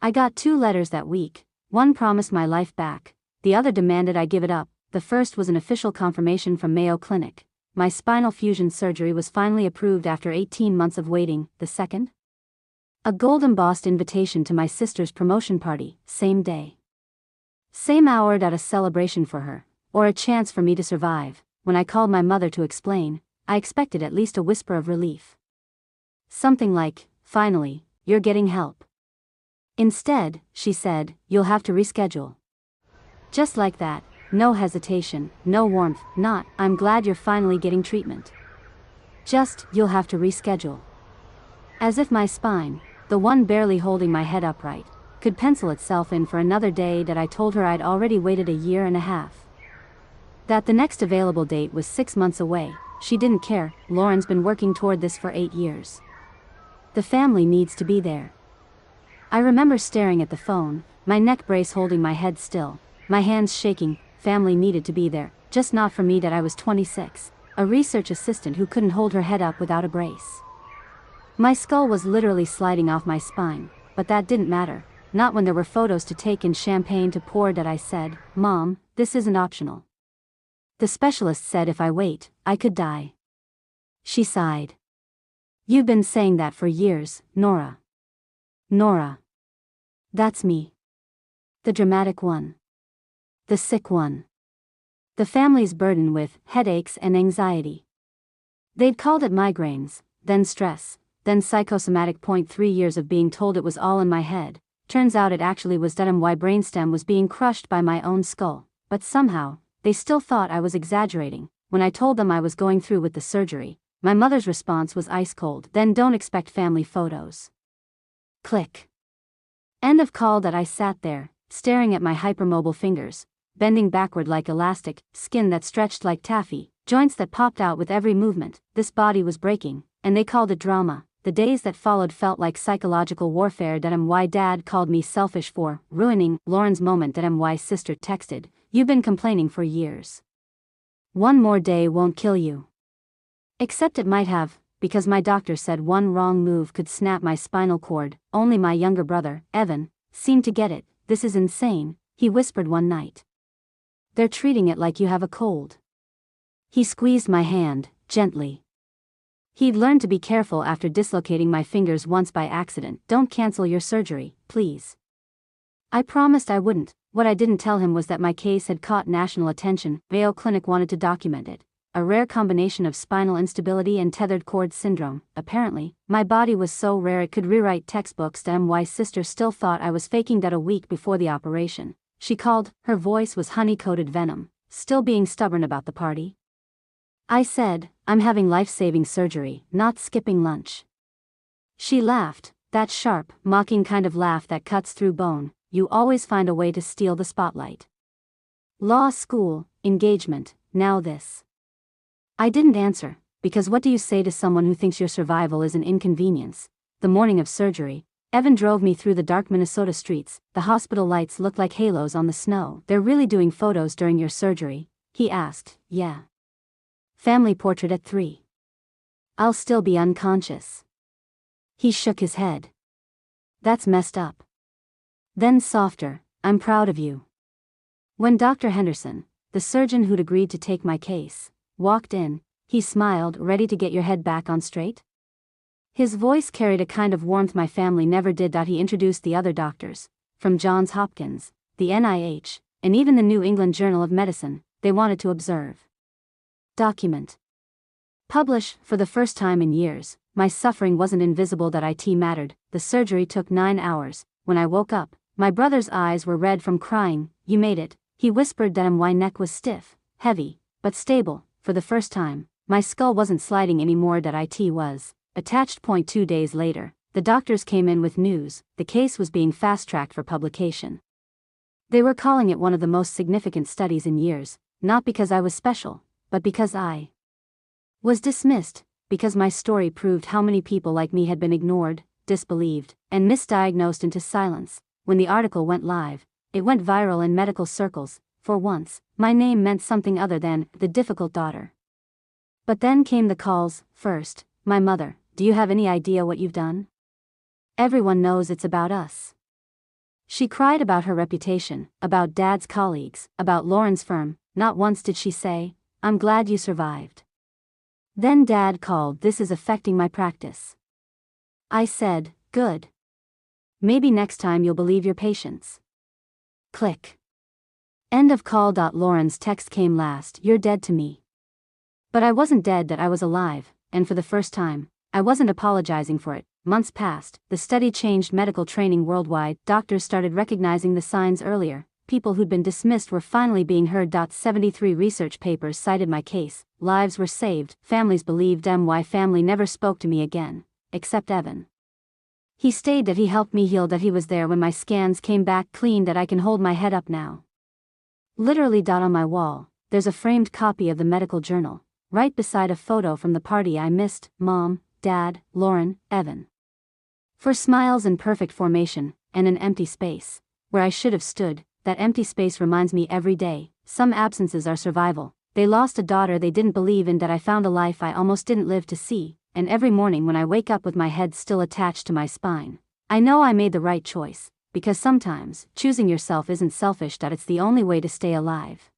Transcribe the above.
I got 2 letters that week. One promised my life back, the other demanded I give it up. The first was an official confirmation from Mayo Clinic. My spinal fusion surgery was finally approved after 18 months of waiting. The second? A gold-embossed invitation to my sister's promotion party, same day. Same hour at a celebration for her, or a chance for me to survive. When I called my mother to explain, I expected at least a whisper of relief. Something like, "Finally, you're getting help." Instead, she said, "You'll have to reschedule." Just like that, no hesitation, no warmth, not, "I'm glad you're finally getting treatment." Just, "You'll have to reschedule." As if my spine, the one barely holding my head upright, could pencil itself in for another day that I told her I'd already waited a year and a half. That the next available date was 6 months away, she didn't care. Lauren's been working toward this for 8 years. The family needs to be there. I remember staring at the phone, my neck brace holding my head still, my hands shaking. Family needed to be there, just not for me that I was 26, a research assistant who couldn't hold her head up without a brace. My skull was literally sliding off my spine, but that didn't matter, not when there were photos to take and champagne to pour. That I said, "Mom, this isn't optional." The specialist said if I wait, I could die. She sighed. "You've been saying that for years, Nora." Nora. That's me. The dramatic one. The sick one. The family's burdened with headaches and anxiety. They'd called it migraines, then stress, then psychosomatic. 3 years of being told it was all in my head. Turns out it actually was that my brainstem was being crushed by my own skull, but somehow, they still thought I was exaggerating. When I told them I was going through with the surgery, my mother's response was ice cold. "Then don't expect family photos." Click. End of call. That I sat there, staring at my hypermobile fingers, bending backward like elastic, skin that stretched like taffy, joints that popped out with every movement. This body was breaking, and they called it drama. The days that followed felt like psychological warfare. That my dad called me selfish for ruining Lauren's moment. That my sister texted, "You've been complaining for years. One more day won't kill you." Except it might have, because my doctor said one wrong move could snap my spinal cord. Only my younger brother, Evan, seemed to get it. "This is insane," he whispered one night. "They're treating it like you have a cold." He squeezed my hand, gently. He'd learned to be careful after dislocating my fingers once by accident. "Don't cancel your surgery, please." I promised I wouldn't. What I didn't tell him was that my case had caught national attention. Mayo Clinic wanted to document it. A rare combination of spinal instability and tethered cord syndrome. Apparently, my body was so rare it could rewrite textbooks. My sister still thought I was faking that a week before the operation. She called, her voice was honey-coated venom, still being stubborn about the party. I said, "I'm having life-saving surgery, not skipping lunch." She laughed, that sharp, mocking kind of laugh that cuts through bone. "You always find a way to steal the spotlight. Law school, engagement, now this." I didn't answer, because what do you say to someone who thinks your survival is an inconvenience? The morning of surgery, Evan drove me through the dark Minnesota streets. The hospital lights looked like halos on the snow. "They're really doing photos during your surgery?" he asked. "Yeah. Family portrait at 3. I'll still be unconscious." He shook his head. "That's messed up." Then softer, "I'm proud of you." When Dr. Henderson, the surgeon who'd agreed to take my case, walked in, he smiled. "Ready to get your head back on straight?" His voice carried a kind of warmth my family never did. He introduced the other doctors, from Johns Hopkins, the NIH, and even the New England Journal of Medicine. They wanted to observe, document, publish. For the first time in years, my suffering wasn't invisible. That it mattered. The surgery took 9 hours. When I woke up, my brother's eyes were red from crying. "You made it," he whispered. That my neck was stiff, heavy, but stable. For the first time, my skull wasn't sliding anymore. That it was attached. 2 days later, the doctors came in with news. The case was being fast-tracked for publication. They were calling it one of the most significant studies in years, not because I was special, but because I was dismissed, because my story proved how many people like me had been ignored, disbelieved, and misdiagnosed into silence. When the article went live, it went viral in medical circles. For once, my name meant something other than the difficult daughter. But then came the calls. First, my mother, "Do you have any idea what you've done? Everyone knows it's about us." She cried about her reputation, about Dad's colleagues, about Lauren's firm. Not once did she say, "I'm glad you survived." Then Dad called, "This is affecting my practice." I said, "Good. Maybe next time you'll believe your patients." Click. End of call. Lauren's text came last, "You're dead to me." But I wasn't dead, that I was alive, and for the first time, I wasn't apologizing for it. Months passed, the study changed medical training worldwide, doctors started recognizing the signs earlier, people who'd been dismissed were finally being heard. 73 research papers cited my case, lives were saved, families believed. My family never spoke to me again, except Evan. He stayed, that he helped me heal, that he was there when my scans came back clean, that I can hold my head up now. Literally. On my wall, there's a framed copy of the medical journal, right beside a photo from the party I missed, Mom, Dad, Lauren, Evan. 4 smiles in perfect formation, and an empty space, where I should have stood. That empty space reminds me every day, some absences are survival. They lost a daughter they didn't believe in, that I found a life I almost didn't live to see, and every morning when I wake up with my head still attached to my spine, I know I made the right choice, because sometimes, choosing yourself isn't selfish. It's the only way to stay alive.